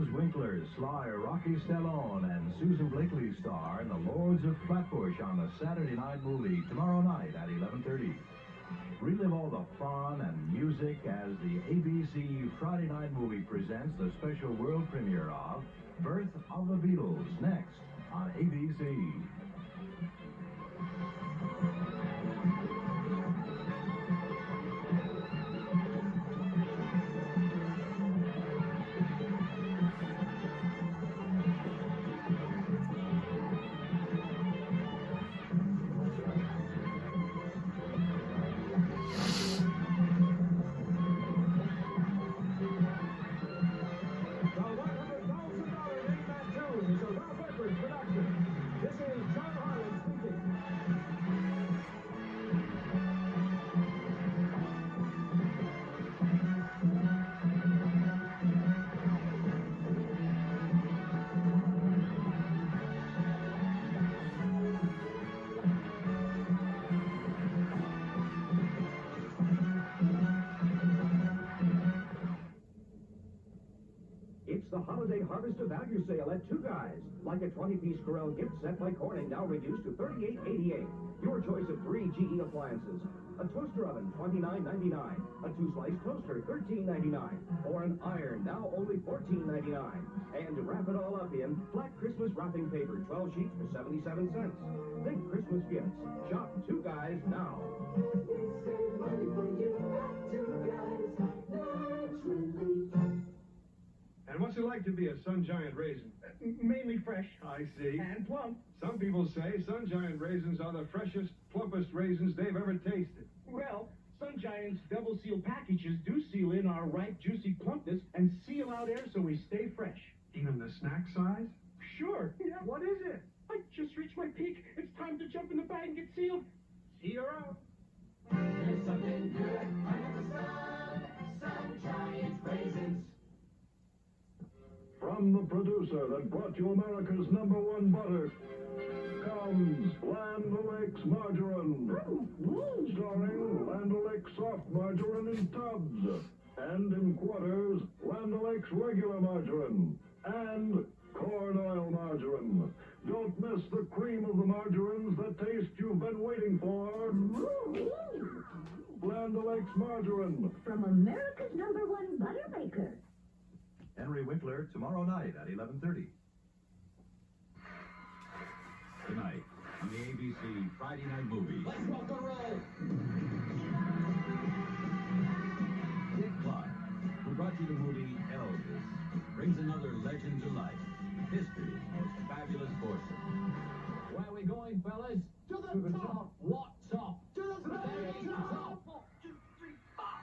James Winkler, Sly, Rocky Stallone, and Susan Blakely star in The Lords of Flatbush on the Saturday night movie tomorrow night at 11:30. Relive all the fun and music as the ABC Friday night movie presents the special world premiere of Birth of the Beatles next on ABC. It's the Holiday Harvester Value Sale at Two Guys. Like a 20-piece Corel gift set by Corning, now reduced to $38.88. Your choice of 3 GE appliances. A toaster oven, $29.99. A 2-slice toaster, $13.99. Or an iron, now only $14.99. And to wrap it all up in, Black Christmas wrapping paper, 12 sheets for 77 cents. Think Christmas gifts. Shop Two Guys now. And what's it like to be a Sun Giant raisin? Mainly fresh. I see. And plump. Some people say Sun Giant raisins are the freshest, plumpest raisins they've ever tasted. Well, Sun Giant's double seal packages do seal in our ripe, juicy plumpness and seal out air so we stay fresh. Even the snack size? Sure. Yeah. What is it? I just reached my peak. It's time to jump in the bag and get sealed. See you out. There's something good under the sun. Sun Giant raisins. From the producer that brought you America's #1 butter comes Land O'Lakes Margarine. Starring Land O'Lakes soft margarine in tubs. And in quarters, Land O'Lakes regular margarine. And corn oil margarine. Don't miss the cream of the margarines, the taste you've been waiting for. Land O'Lakes Margarine. From America's #1 butter maker. Henry Winkler tomorrow night at 11:30. Tonight on the ABC Friday night movie. Let's rock and roll. Dick Clark, who brought you the movie Elvis, brings another legend to life. History's most fabulous foursome. Where are we going, fellas? To the top. What top? To the very top. 1, 2, 3, 4.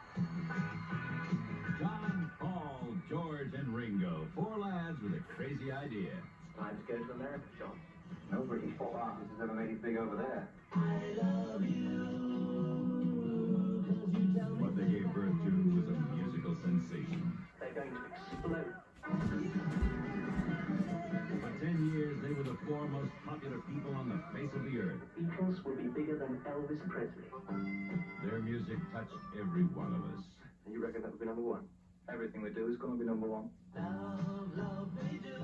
John, Paul, George, and Ringo. 4 lads with a crazy idea. It's time to go to America, John. No British pop artist has ever made it big over there. What they gave birth to was a musical sensation. They're going to explode. For 10 years, they were the 4 most popular people on the face of the earth. Beatles will be bigger than Elvis Presley. Their music touched every one of us. And you reckon that would be #1? Everything we do is going to be #1. Love, love, they do.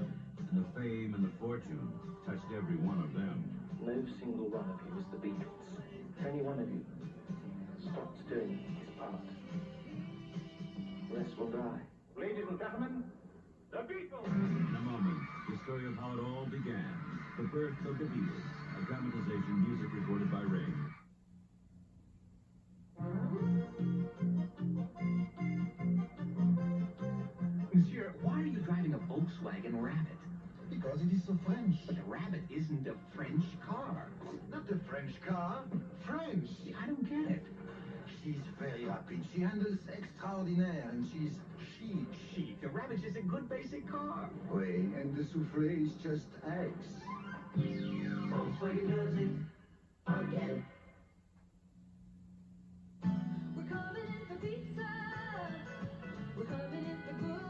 And the fame and the fortune touched every one of them. No single one of you is the Beatles. If any one of you stops doing his part, the rest will die. Ladies and gentlemen, the Beatles! In a moment, the story of how it all began. The birth of the Beatles, a dramatization music recorded by Ray. Monsieur, why are you driving a Volkswagen Rabbit? Because it is so French. But a Rabbit isn't a French car. Not a French car, French. I don't get it. She's very rapid. She handles extraordinaire and she's chic. Chic. A Rabbit's just a good basic car. Oui, and the souffle is just eggs. Volkswagen does it again. We're coming in for pizza. We're coming in for good.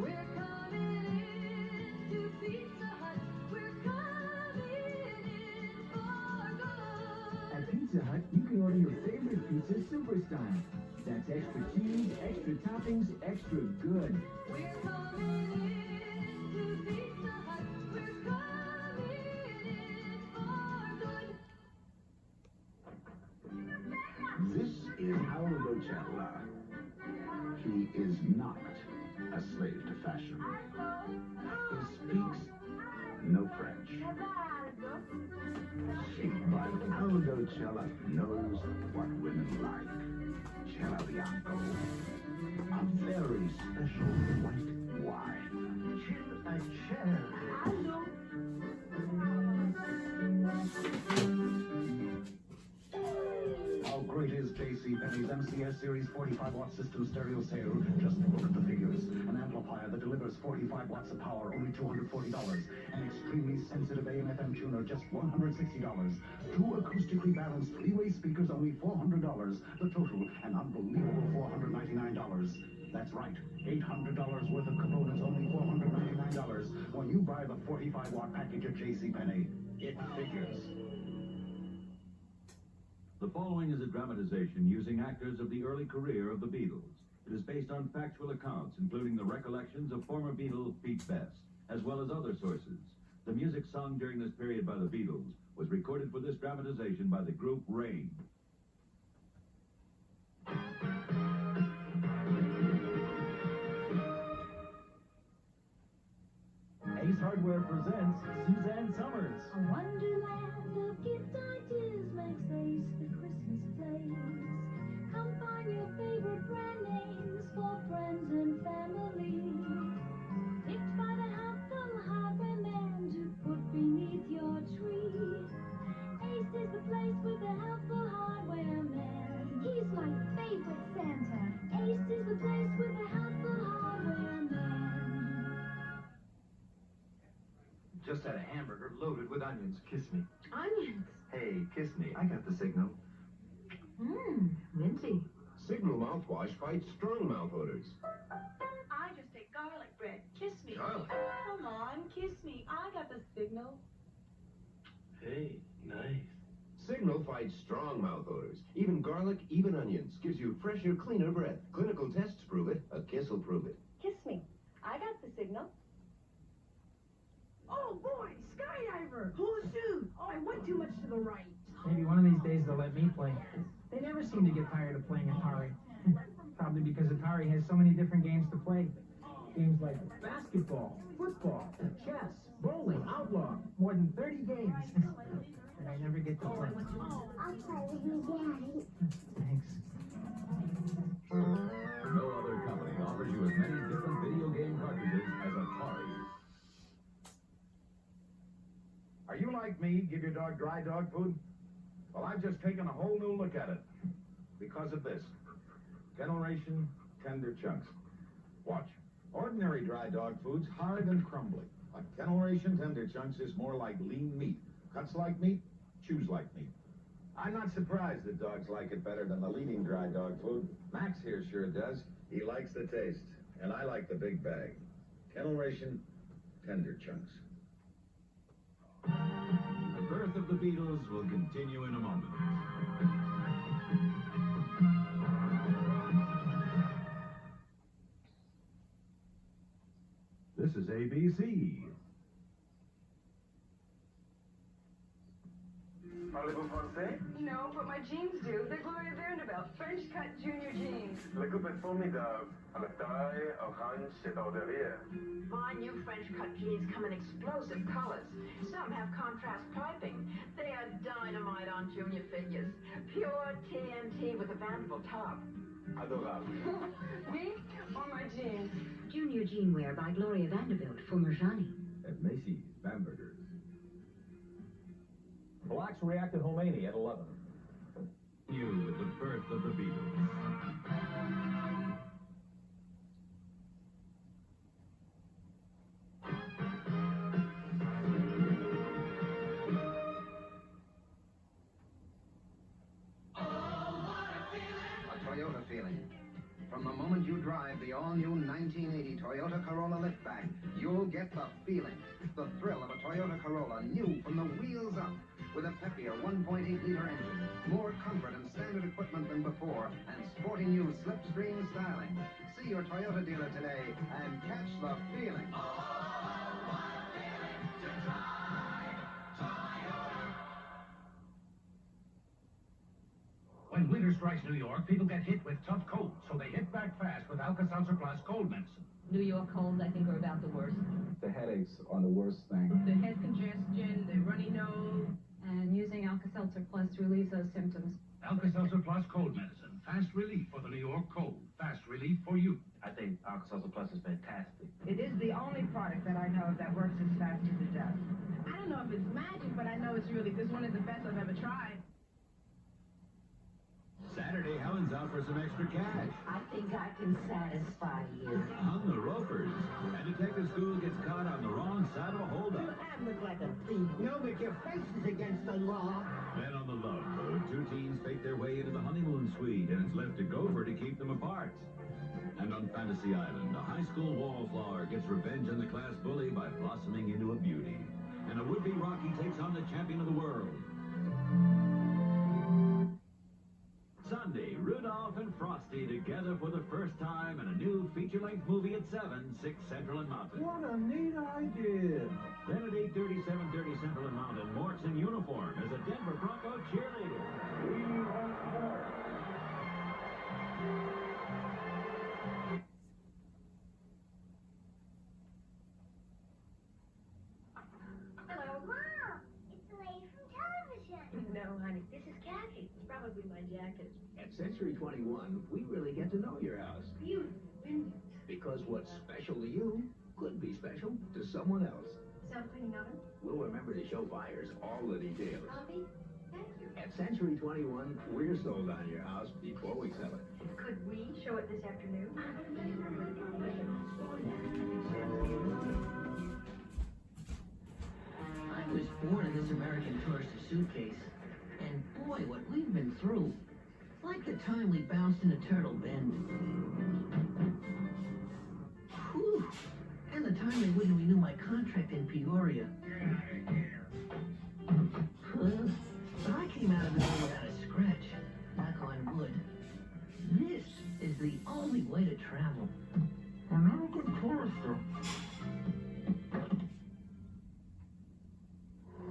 We're coming in to Pizza Hut. We're coming in for good. At Pizza Hut, you can order your favorite pizza super style. That's extra cheese, extra toppings, extra good. We're coming in to Pizza Hut. We're coming in for good. This is Aldo Cella. He is not a slave to fashion. He speaks no French. But Aldo Cella knows what women like. Cella Bianco. A very special white wine. Chin a chair. How great is JCPenney's MCS Series 45-watt system stereo sale? Just look at the figures. An amplifier that delivers 45 watts of power, only $240. An extremely sensitive AM/FM tuner, just $160. Two acoustically balanced three-way speakers, only $400. The total, an unbelievable $499. That's right, $800 worth of components, only $499. When you buy the 45-watt package at JCPenney, it figures. The following is a dramatization using actors of the early career of the Beatles. It is based on factual accounts, including the recollections of former Beatle Pete Best, as well as other sources. The music sung during this period by the Beatles was recorded for this dramatization by the group Rain. Ace Hardware presents Suzanne Summers. A wonderland of gift ideas makes Ace the Christmas place. Come find your favorite brand names for friends and family. Picked by the helpful hardware man to put beneath your tree. Ace is the place with the helpful hardware man. He's my favorite Santa. Ace is the place with the helpful hardware man. Just had a hamburger loaded with onions. Kiss me. Onions. Hey, kiss me. I got the signal. Minty. Signal mouthwash fights strong mouth odors. I just take garlic bread. Kiss me. Garlic? Come on, kiss me. I got the signal. Hey, nice. Signal fights strong mouth odors. Even garlic, even onions. Gives you fresher, cleaner breath. Clinical tests prove it. A kiss will prove it. Kiss me. I got the signal. Oh boy, skydiver. Who's dude? Oh, I went too much to the right. Maybe one of these days they'll let me play. They never seem to get tired of playing Atari. Probably because Atari has so many different games to play. Games like basketball, football, chess, bowling, outlaw. More than 30 games. And I never get to play. I'll play with you, Daddy. Thanks. No other company offers you as many different video game cartridges as Atari. Are you like me, give your dog dry dog food? Well, I've just taken a whole new look at it. Because of this. Kennel Ration, tender chunks. Watch. Ordinary dry dog food's hard and crumbly. But Kennel Ration tender chunks is more like lean meat. Cuts like meat, chews like meat. I'm not surprised that dogs like it better than the leading dry dog food. Max here sure does. He likes the taste. And I like the big bag. Kennel Ration, tender chunks. The birth of the Beatles will continue in a moment. This is ABC. Parlez-vous français? No, but my jeans do. They're Gloria Vanderbilt, French cut junior jeans. La coupe est formidable. À la taille, orange et or derrière. My new French cut jeans come in explosive colors. Some have contrast piping. They are dynamite on junior figures. Pure TNT with a Vanderbilt top. Adorable. Me or my jeans? Junior jean wear by Gloria Vanderbilt for Merjani. At Macy's Bambergers. Blacks reacted Khomeini at 11. You with the birth of the Beatles. Toyota feeling. From the moment you drive the all-new 1980 Toyota Corolla Liftback, you'll get the feeling, the thrill of a Toyota Corolla new from the wheels up, with a peppier 1.8-liter engine, more comfort and standard equipment than before, and sporty new slipstream styling. See your Toyota dealer today and catch the feeling. When winter strikes New York, people get hit with tough colds, so they hit back fast with Alka-Seltzer Plus cold medicine. New York colds, I think, are about the worst. The headaches are the worst thing. The head congestion, the runny nose. And using Alka-Seltzer Plus relieves those symptoms. Alka-Seltzer Plus cold medicine. Fast relief for the New York cold. Fast relief for you. I think Alka-Seltzer Plus is fantastic. It is the only product that I know of that works as fast as it does. I don't know if it's magic, but I know it's really good. It's one of the best I've ever tried. Saturday, Helen's out for some extra cash. I think I can satisfy you. On the ropers. And Detective School gets caught on the wrong side of a holdup. I look like a thief. No, but your face is against the law. Then on the love boat, two teens fake their way into the honeymoon suite, and it's left to Gopher to keep them apart. And on Fantasy Island, a high school wallflower gets revenge on the class bully by blossoming into a beauty. And a would-be Rocky takes on the champion of the world. Sunday, Rudolph and Frosty together for the first time in a new feature-length movie at 7, 6 Central and Mountain. What a neat idea. Then at 8:30, 7:30 Central and Mountain, Mork's in uniform as a Denver Bronco cheerleader. We want more. Hello, Mom. It's the lady from television. No, honey, this is Kathy. It's probably my jacket. At Century 21, we really get to know your house. Beautiful windows. Because what's special to you could be special to someone else. Self-cleaning oven? We'll remember to show buyers all the details. Coffee? Thank you. At Century 21, we're sold on your house before we sell it. Could we show it this afternoon? I was born in this American Tourister suitcase, and boy, what we've been through. Like the time we bounced into Turtle Bend. Whew. And the time they wouldn't renew my contract in Peoria. But I came out of it all without a scratch. Knock on wood. This is the only way to travel. American Tourister.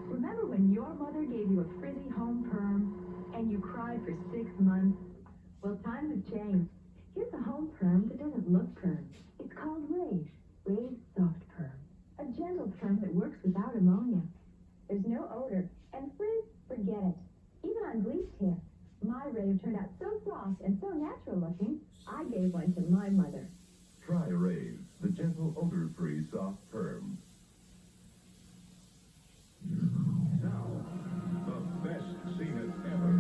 Remember when your mother gave you a frizzy home perm and you cried for 6 months? Well, times have changed. Here's a home perm that doesn't look perm. It's called Rave. Rave Soft Perm. A gentle perm that works without ammonia. There's no odor, and frizz, forget it. Even on bleached hair. My Rave turned out so soft and so natural looking, I gave one to my mother. Try Rave, the gentle odor-free soft perm. Now, the best Zenith ever.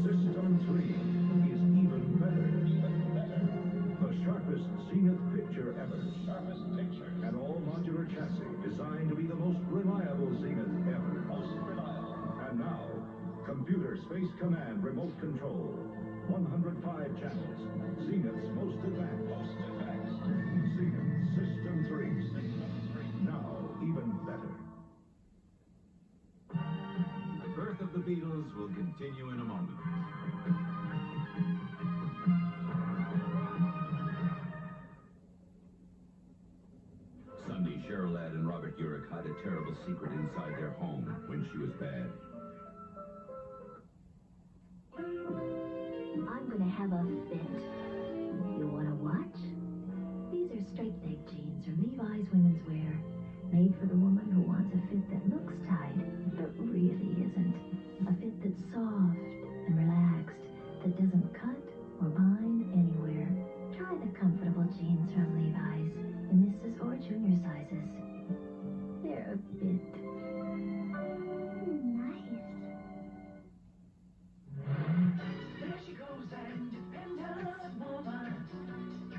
System 3 is even better. The sharpest Zenith picture ever. An all-modular chassis designed to be the most reliable Zenith ever. And now, computer space command remote control. 105 channels. Zenith's most advanced. Zenith System 3. Now, even better. The birth of the Beatles will continue in a moment. Sunday, Cheryl Ladd and Robert Urich hid a terrible secret inside their home when she was bad. I'm gonna have a fit. You wanna watch? These are straight-leg jeans from Levi's Women's Wear. Made for the woman who wants a fit that looks tight, but really isn't. A fit that's soft and relaxed, that doesn't cut or bind anywhere. Try the comfortable jeans from Levi's in Mrs. or Junior sizes. They're a bit nice. There she goes, that independent woman.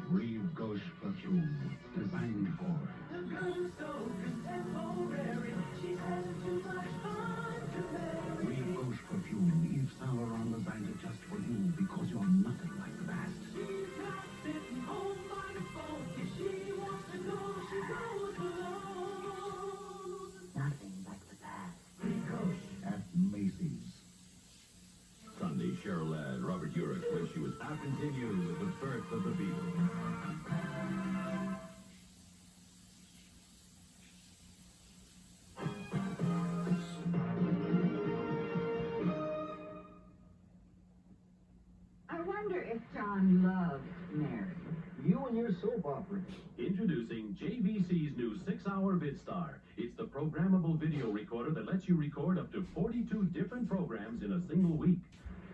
Reeve Ghost Perfume, designed for. The girl is so contemporary. She's having too much fun to marry. Reeve Ghost Perfume, Yves Saint Laurent designed it just for you because you're nothing like the past. She's not sitting home by the phone. If she wants to go, she goes alone. Jurek when she was out continued with the birth of the Beatles. I wonder if John loves Mary. You and your soap operas. Introducing JVC's new 6-hour VidStar. It's the programmable video recorder that lets you record up to 42 different programs in a single week.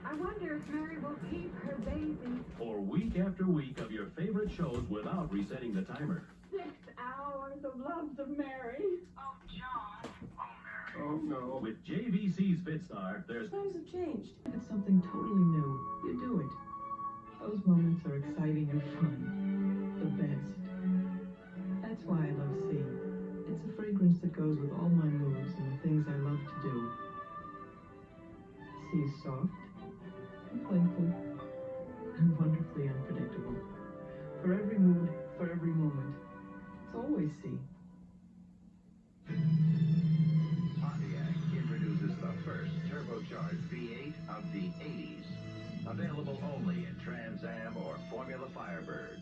I wonder if Mary will keep her baby. Or week after week of your favorite shows without resetting the timer. 6 hours of Loves of Mary. Oh, John. Oh, no. With JVC's VidStar, there's... Times have changed. It's something totally new. You do it. Those moments are exciting and fun. The best. That's why I love C. It's a fragrance that goes with all my moods and the things I love to do. C is soft and playful and wonderfully unpredictable. For every mood, for every moment. It's always C. Pontiac introduces the first turbocharged V8 of the 80s. Available only in Trans Am or Formula Firebird.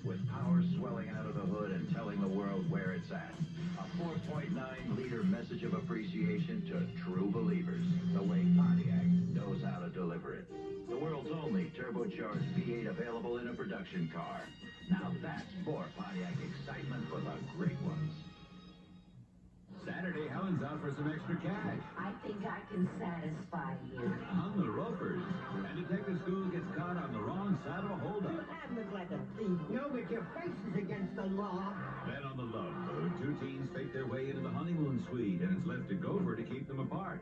With power swelling out of the hood and telling the world where it's at. A 4.9-liter message of appreciation to true believers. The way Pontiac knows how to deliver it. The world's only turbocharged V8 available in a production car. Now that's more Pontiac excitement for the great ones. Saturday, Helen's out for some extra cash. I think I can satisfy you. On the ropers. And Detective School gets caught on the wrong side of a holdup. I look like a thief. No, but your face is against the law. Then on the love boat, 2 teens fake their way into the honeymoon suite, and it's left to Gopher to keep them apart.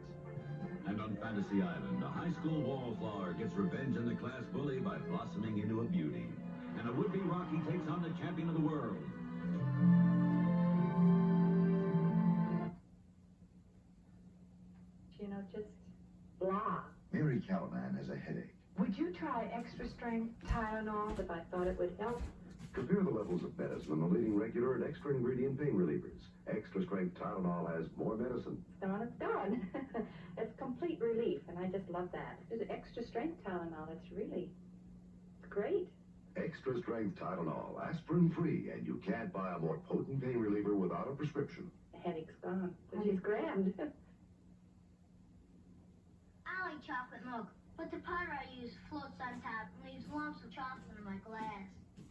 And on Fantasy Island, a high school wallflower gets revenge on the class bully by blossoming into a beauty. And a would-be Rocky takes on the champion of the world. You know, just blah. Mary Callahan has a headache. Would you try extra strength Tylenol if I thought it would help? Compare the levels of medicine on the leading regular and extra ingredient pain relievers. Extra strength Tylenol has more medicine. It's done. It's complete relief, and I just love that. It's extra strength Tylenol. It's really great. Extra strength Tylenol, aspirin free, and you can't buy a more potent pain reliever without a prescription. The headache's gone, which is grand. I like chocolate milk, but the powder I use floats on top and leaves lumps of chocolate in my glass.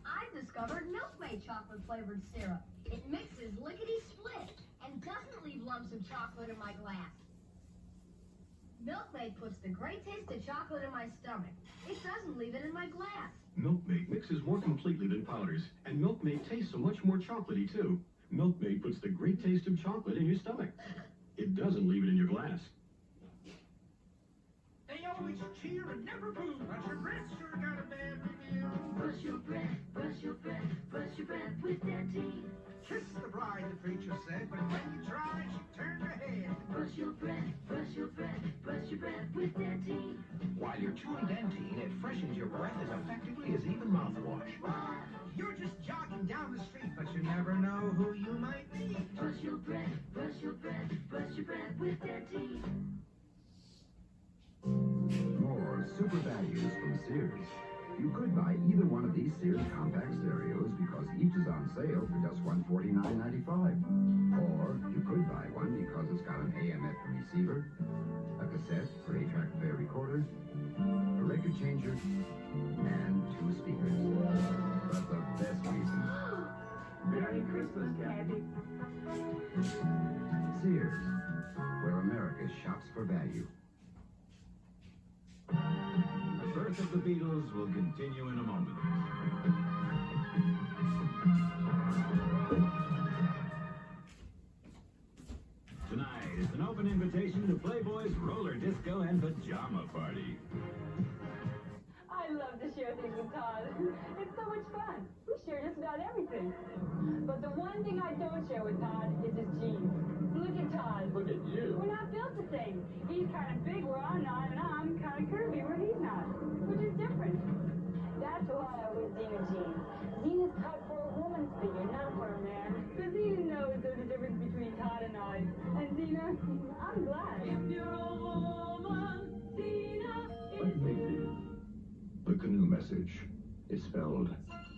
I discovered Milkmaid chocolate-flavored syrup. It mixes lickety-split and doesn't leave lumps of chocolate in my glass. Milkmaid puts the great taste of chocolate in my stomach. It doesn't leave it in my glass. Milkmaid mixes more completely than powders, and Milkmaid tastes so much more chocolatey, too. Milkmaid puts the great taste of chocolate in your stomach. It doesn't leave it in your glass. They always cheer and never boo, but your breath sure got a bad review. Brush your breath, brush your breath, brush your breath with Dentine. Kiss the bride, the preacher said, but when you try, she turned her head. Brush your breath, brush your breath, brush your breath with Dentine. While you're chewing Dentine, it freshens your breath as effectively as even mouthwash. You're just jogging down the street, but you never know who you might meet. Brush your breath, brush your breath, brush your breath with Dentine. More super values from Sears. You could buy either one of these Sears compact stereos because each is on sale for just $149.95. Or you could buy one because it's got an AM/FM receiver, a cassette for 8-track player recorder, a record changer, and 2 speakers. But the best reason. Merry Christmas, Candy. Sears, where America shops for value. The birth of the Beatles will continue in a moment. Tonight, it's an open invitation to Playboy's roller disco and pajama party. I love to share things with Todd. It's so much fun. We share just about everything. But the one thing I don't share with Todd is his jeans. Look at Todd. Look at you. We're not built the same. He's kind of big where I'm not, and I'm kind of curvy where he's not, which is different. That's why I wear Xena jeans. Xena's cut for a woman's figure, not for a man. Because Xena knows there's a difference between Todd and I. And Xena, I'm glad. If you're a woman, Xena What makes it? message. It's spelled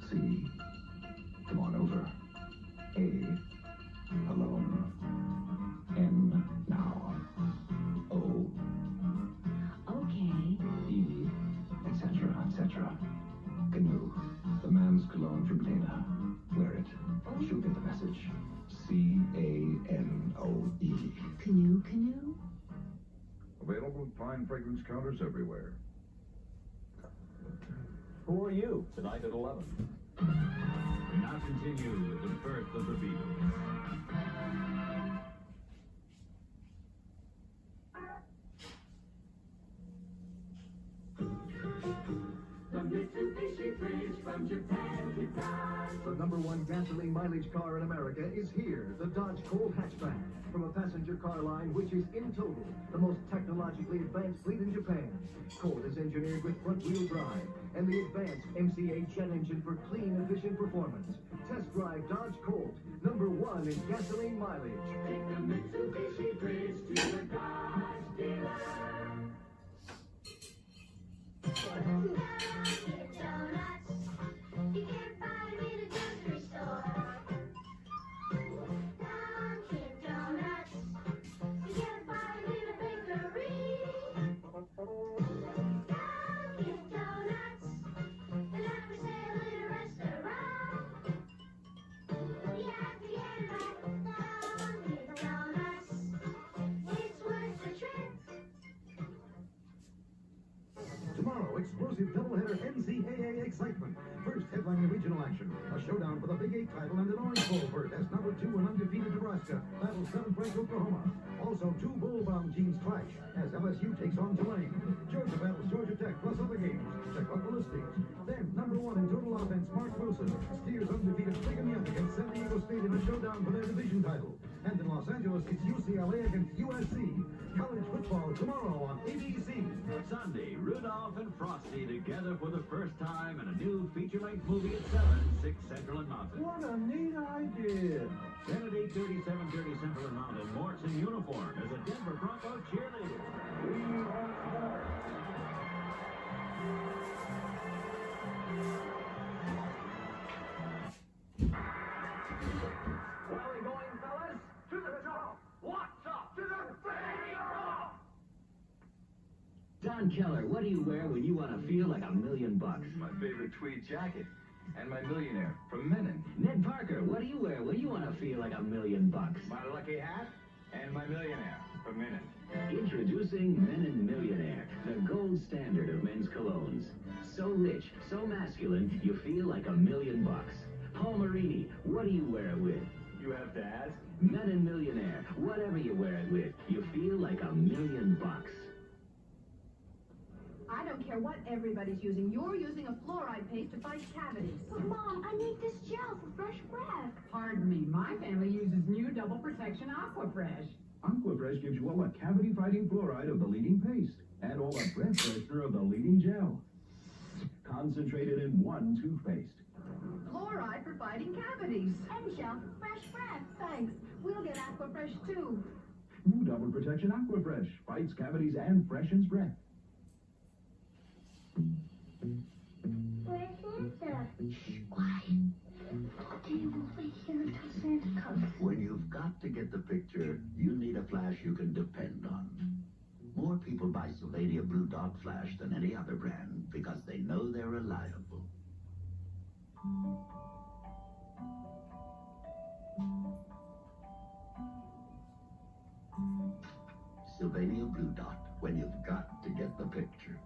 C. Come on over. A. Alone. N. Now. O. Okay. E. Etc. Etc. Canoe. The man's cologne from Dana. Wear it. She'll get the message. C-A-N-O-E. Canoe, canoe? Available at fine fragrance counters everywhere. Who are you? Tonight at 11. We now continue with the birth of the Beatles. The Mitsubishi Bridge from Japan to Dodge. The #1 gasoline mileage car in America is here, the Dodge Colt hatchback. From a passenger car line which is, in total, the most technologically advanced fleet in Japan. Colt is engineered with front-wheel drive and the advanced MCA jet engine for clean, efficient performance. Test drive Dodge Colt, #1 in gasoline mileage. Take the Mitsubishi Bridge to the Dodge dealer. Dunkin' Donuts, you can't find them in a grocery store. Dunkin' Donuts, you can't find them in a bakery. Dunkin' Donuts, they're not for sale in a restaurant. You have to get it at Dunkin' Donuts. It's worth the trip. Tomorrow, explosive doubleheader NCAA excitement. First headlining regional action. A showdown for the Big 8 title and an Orange Bowl berth as #2 and undefeated Nebraska battles 7th-ranked Oklahoma. Also, 2 bowl-bound teams clash as LSU takes on Tulane. Georgia battles Georgia Tech plus other games. Check out the listings. Then, #1 in total offense, Mark Wilson steers undefeated Brigham Young against San Diego State in a showdown for their division title. And in Los Angeles, it's UCLA against USC. College football tomorrow on ABC. Sunday, Rudolph and Frosty together for the first time in a new feature-length movie at 7, 6 Central and Mountain. What a neat idea. Then at 8:30, 7:30 Central and Mountain, Mort's in uniform as a Denver Broncos cheerleader. Where are we going, fellas? To the top. What's up? To the fair. Don Keller, what do you wear when you want to feel like $1,000,000? My favorite tweed jacket. And my millionaire from Menon. Ned Parker, what do you wear when you want to feel like $1,000,000? My lucky hat and my millionaire from Menon. Introducing Menon Millionaire, the gold standard of men's colognes. So rich, so masculine, you feel like $1,000,000. Paul Marini, what do you wear it with? You have to ask. Menon Millionaire, whatever you wear it with, you feel like $1,000,000. I don't care what everybody's using. You're using a fluoride paste to fight cavities. But Mom, I need this gel for fresh breath. Pardon me, my family uses new Double Protection Aquafresh. Aquafresh gives you all the cavity-fighting fluoride of the leading paste and all the breath freshener of the leading gel. Concentrated in one toothpaste. Fluoride for fighting cavities. And gel for fresh breath. Thanks. We'll get Aquafresh too. New Double Protection Aquafresh fights cavities and freshens breath. Where's Santa? Shh, quiet. Stay over here until Santa comes. When you've got to get the picture, you need a flash you can depend on. More people buy Sylvania Blue Dot Flash than any other brand because they know they're reliable. Sylvania Blue Dot, when you've got to get the picture.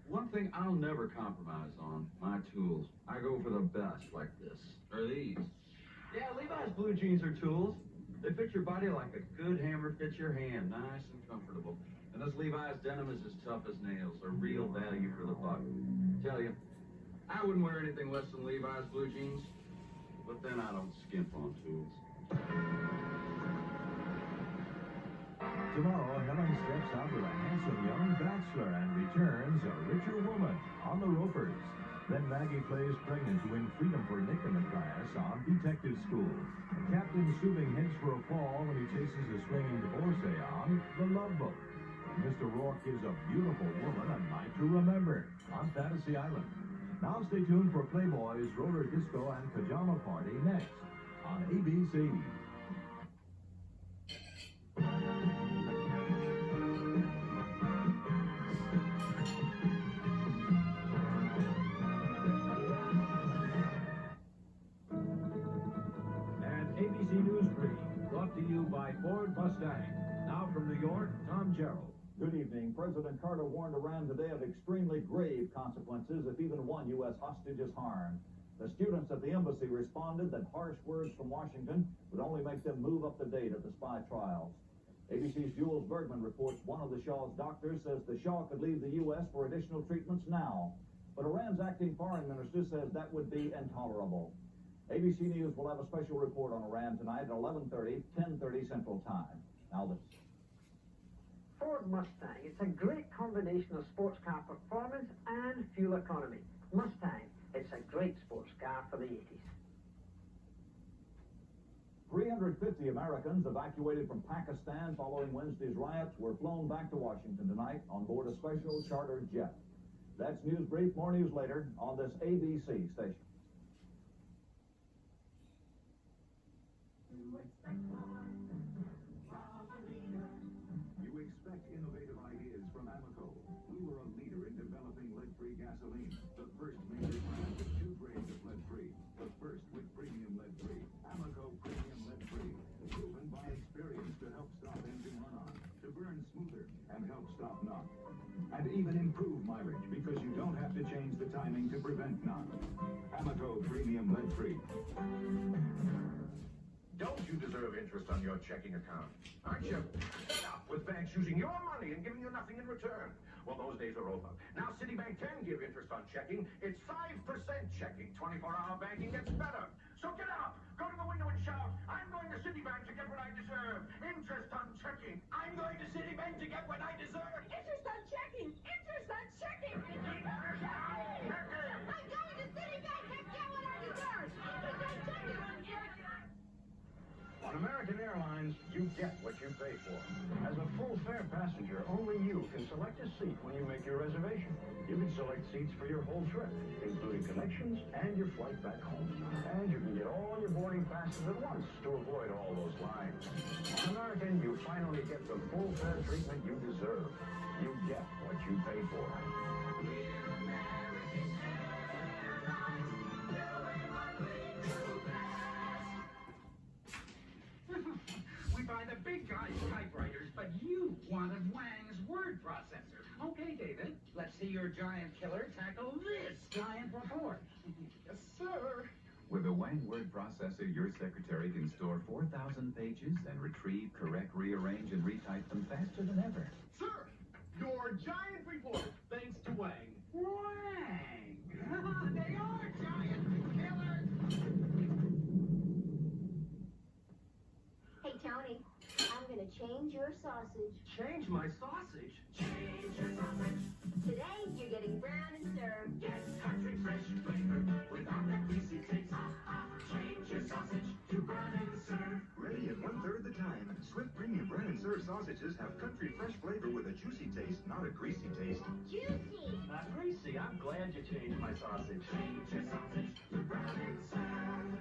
One thing I'll never compromise on, my tools. I go for the best, like this, or these. Yeah, Levi's blue jeans are tools. They fit your body like a good hammer fits your hand, nice and comfortable. And this Levi's denim is as tough as nails, a real value for the buck. Tell you, I wouldn't wear anything less than Levi's blue jeans, but then I don't skimp on tools. Tomorrow, Helen steps out with a handsome young bachelor and returns a richer woman on The Ropers. Then Maggie plays pregnant to win freedom for Nick in the class on Detective School. Captain Subing heads for a fall when he chases a swinging divorcee on The Love Boat. And Mr. Rourke gives a beautiful woman a night to remember on Fantasy Island. Now stay tuned for Playboy's Roller Disco and Pajama Party next on ABC. And ABC News Brief, brought to you by Ford Mustang. Now from New York, Tom Gerald. Good evening. President Carter warned Iran today of extremely grave consequences if even one U.S. hostage is harmed. The students at the embassy responded that harsh words from Washington would only make them move up the date of the spy trials. ABC's Jules Bergman reports one of the Shah's doctors says the Shah could leave the U.S. for additional treatments now. But Iran's acting foreign minister says that would be intolerable. ABC News will have a special report on Iran tonight at 11:30, 10:30 Central Time. Now this. Ford Mustang. It's a great combination of sports car performance and fuel economy. Mustang. It's a great sports car for the 80s. 350 Americans evacuated from Pakistan following Wednesday's riots were flown back to Washington tonight on board a special chartered jet. That's News Brief. More news later on this ABC station. You expect innovative ideas from Amoco. We were a leader in developing lead-free gasoline. The first major brand with 2 grades of lead-free. The first with premium lead-free. Amoco Premium Lead-Free. Proven by experience to help stop engine run-on, to burn smoother, and help stop knock. And even improve mileage because you don't have to change the timing to prevent knock. Amoco Premium Lead-Free. Don't you deserve interest on your checking account? Aren't you fed up with banks using your money and giving you nothing in return? Well, those days are over. Now Citibank can give interest on checking. It's 5% checking. 24-hour banking gets better. So get up, go to the window and shout, I'm going to Citibank to get what I deserve. Interest on checking. I'm going to Citibank to get what I deserve. Interest on checking! Interest on checking! I'm going to Citibank to get what I deserve! Interest on checking! On American Airlines, you get what you pay for. As a full-fare passenger, only you can select a seat when you make your reservation. You can select seats for your whole trip, including connections and your flight back home. And you can get all your boarding passes at once to avoid all those lines. On American, you finally get the full-fare treatment you deserve. You get what you pay for. We buy the big guy's typewriters, but you wanted Wang's word processor. Okay, David, let's see your giant killer tackle this giant report. Yes, sir. With a Wang word processor, your secretary can store 4,000 pages and retrieve, correct, rearrange, and retype them faster than ever. Sir, your giant report, thanks to Wang. Wang! They are giant killers! Hey, Tony, I'm gonna change your sausage. Change my sausage? Change your sausage. Today, you're getting brown and served. Get country fresh flavor without that greasy taste. Change your sausage to brown and served. Ready in 1/3 the time. Swift Premium Brown and Served sausages have country fresh flavor with a juicy taste, not a greasy taste. Juicy. Not greasy. I'm glad you changed my sausage. Change your sausage to brown and served.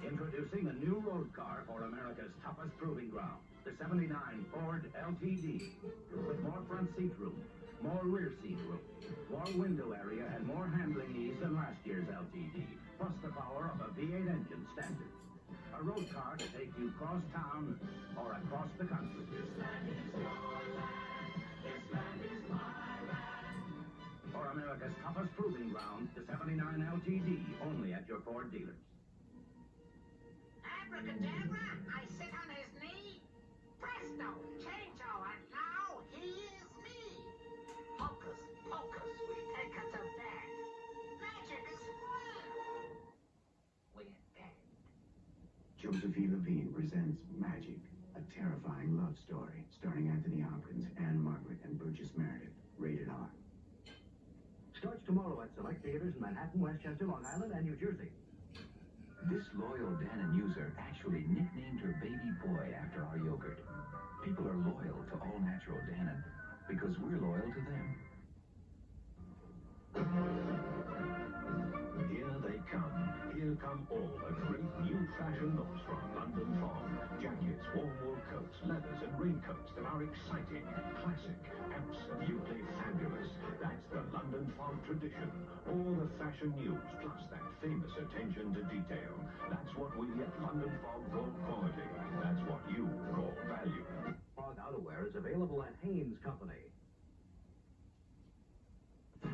Introducing a new road car for America's toughest proving ground. The 79 Ford LTD. With more front seat room, more rear seat room, more window area, and more handling ease than last year's LTD. Plus the power of a V8 engine standard. A road car to take you cross town or across the country. This land is your land. This land is my land. For America's toughest proving ground, the 79 LTD, only at your Ford dealers. Abracadabra, I sit on his knee. Presto, change-o, and now he is me. Hocus pocus, we take it to bed. Magic is real. We're dead. Josephine Levine presents Magic, a terrifying love story starring Anthony Hopkins, Anne Margaret, and Burgess Meredith. Rated R. Starts tomorrow at select theaters in Manhattan, Westchester, Long Island, and New Jersey. loyal Dannon user actually nicknamed her baby boy after our yogurt. People are loyal to all-natural Dannon because we're loyal to them. Here they come. Here come all the great new fashion looks from London Fog. Jackets, warm wool coats, leathers and raincoats that are exciting, classic, absolutely fabulous. That's the London Fog tradition. All the fashion news, plus that famous attention to detail. That's what we at London Fog call quality. That's what you call value. Fog outerwear is available at Hanes Company.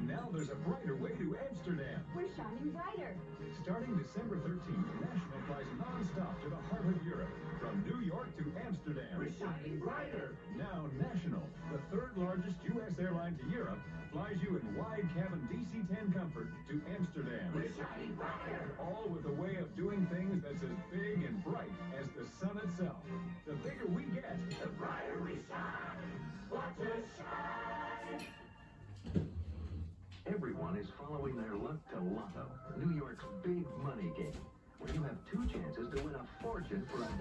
Now there's a brighter way to Amsterdam. We're shining brighter. Starting December 13th, National flies non-stop to the heart of Europe, from New York to Amsterdam. We're shining brighter. Now National, the third largest U.S. airline to Europe, flies you in wide cabin DC-10 comfort to Amsterdam. We're shining brighter. All with a way of doing things that's as big and bright as the sun itself. The bigger we get, The brighter we shine. Watch us shine. Everyone is following their luck to Lotto, New York's big money game, where you have 2 chances to win a fortune for $1.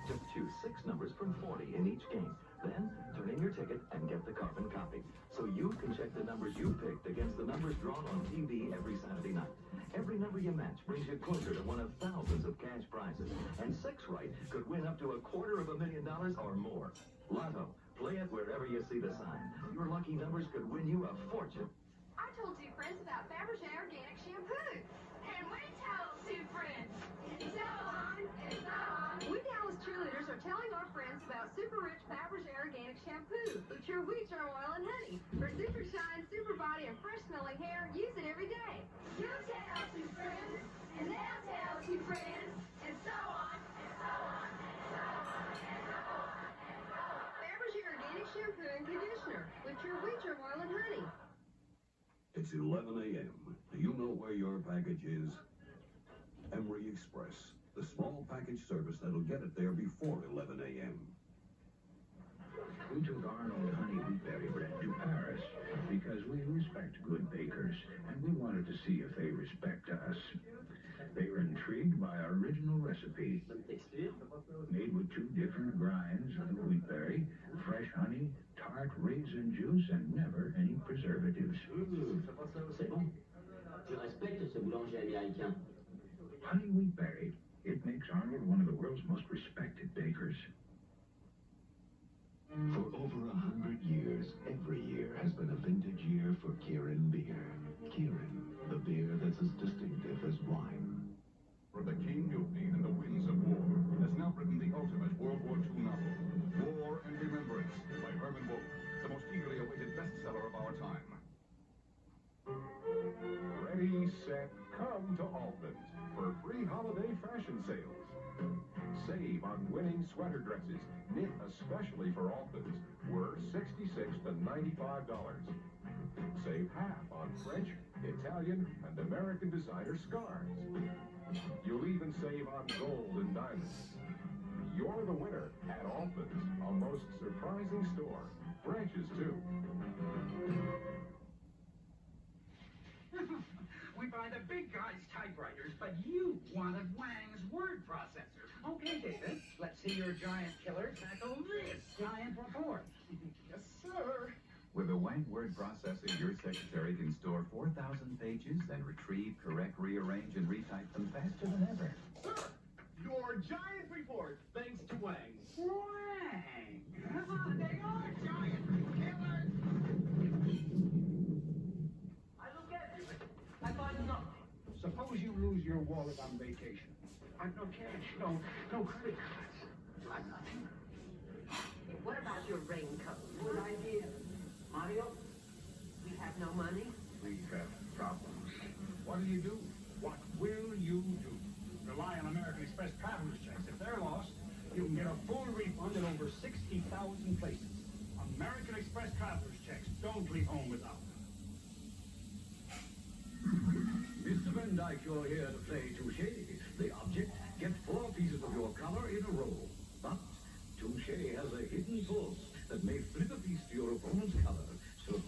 Just choose 6 numbers from 40 in each game. Then, turn in your ticket and get the carbon copy, so you can check the numbers you picked against the numbers drawn on TV every Saturday night. Every number you match brings you closer to one of thousands of cash prizes, and 6 right could win up to $250,000 or more. Lotto, play it wherever you see the sign. Your lucky numbers could win you a fortune. I told 2 friends about Fabergé organic shampoo. And we told 2 friends. And so on, and so on. We Dallas cheerleaders are telling our friends about super rich Fabergé organic shampoo with pure wheat germ oil and honey. For super shine, super body, and fresh smelling hair, use it every day. You tell 2 friends, and they'll tell 2 friends, and so on, and so on, and so on, and so on, and so on. Fabergé organic shampoo and conditioner with pure wheat germ oil and honey. It's 11 a.m. Do you know where your package is? Emery Express, the small package service that'll get it there before 11 a.m. We took Arnold Honey Wheatberry bread to Paris because we respect good bakers, and we wanted to see if they respect us. They were intrigued by our original recipe, made with 2 different grinds of the wheatberry, fresh honey, tart raisin juice, and never any preservatives. C'est bon. Je respecte ce boulanger américain. Honey Wheatberry. It makes Arnold one of the world's most respected bakers. For over 100 years, every year has been a vintage year for Kirin beer. Kirin, the beer that's as distinctive as wine. For the King Mutiny and the Winds of War has now written the ultimate World War II novel, War and Remembrance, by Herman Wouk, the most eagerly awaited bestseller of our time. Ready, set, come to Altman's for free holiday fashion sales. Save on winning sweater dresses, knit especially for Altman's, were $66 to $95. Save half on French, Italian, and American designer scarves. You'll even save on gold and diamonds. You're the winner at Altman's, a most surprising store. Branches, too. We buy the big guys' typewriters, but you wanted Wang's word processor. Okay, David, let's see your giant killer tackle this giant report. Yes, sir. With a Wang word processor, your secretary can store 4,000 pages, then retrieve, correct, rearrange, and retype them faster than ever. Sir, your giant report, thanks to Wang. Wang! They are giant killers! I look everywhere. I find nothing. Suppose you lose your wallet on vacation. I've no cash, no credit cards. I've nothing. What about your raincoat? Good idea. Mario, we have no money. We have problems. What do you do? What will you do? Rely on American Express traveler's checks. If they're lost, you can get a full refund in over 60,000 places. American Express traveler's checks. Don't leave home without them. Mr. Van Dyke, you're here to play touche. The object, get 4 pieces of your color in a row. But touche has a hidden force that may flip a piece to your opponent's color. So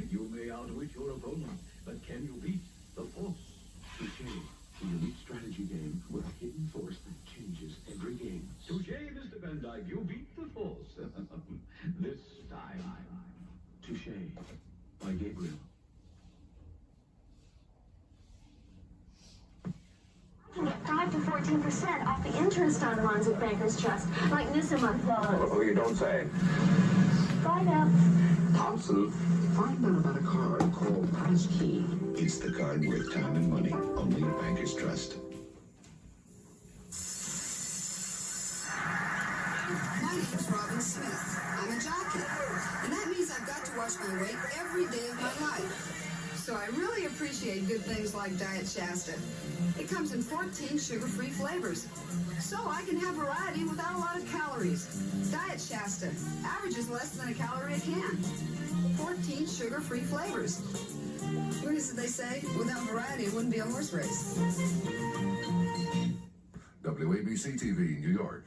you may outwit your opponent, but can you beat the force? Touche, a unique strategy game with you beautiful. This time. Touché by Gabriel. 5 to 14% off the interest on loans at Bankers Trust, like Nissan loans. Oh, you don't say. Find out. Thompson, find out about a card called Passkey. It's the card worth time and money, only at Bankers Trust. My name's Robin Smith. I'm a jockey, and that means I've got to watch my weight every day of my life. So I really appreciate good things like Diet Shasta. It comes in 14 sugar-free flavors, so I can have variety without a lot of calories. Diet Shasta averages less than a calorie a can. 14 sugar-free flavors. What is it they say? Without variety, it wouldn't be a horse race. WABC TV, New York.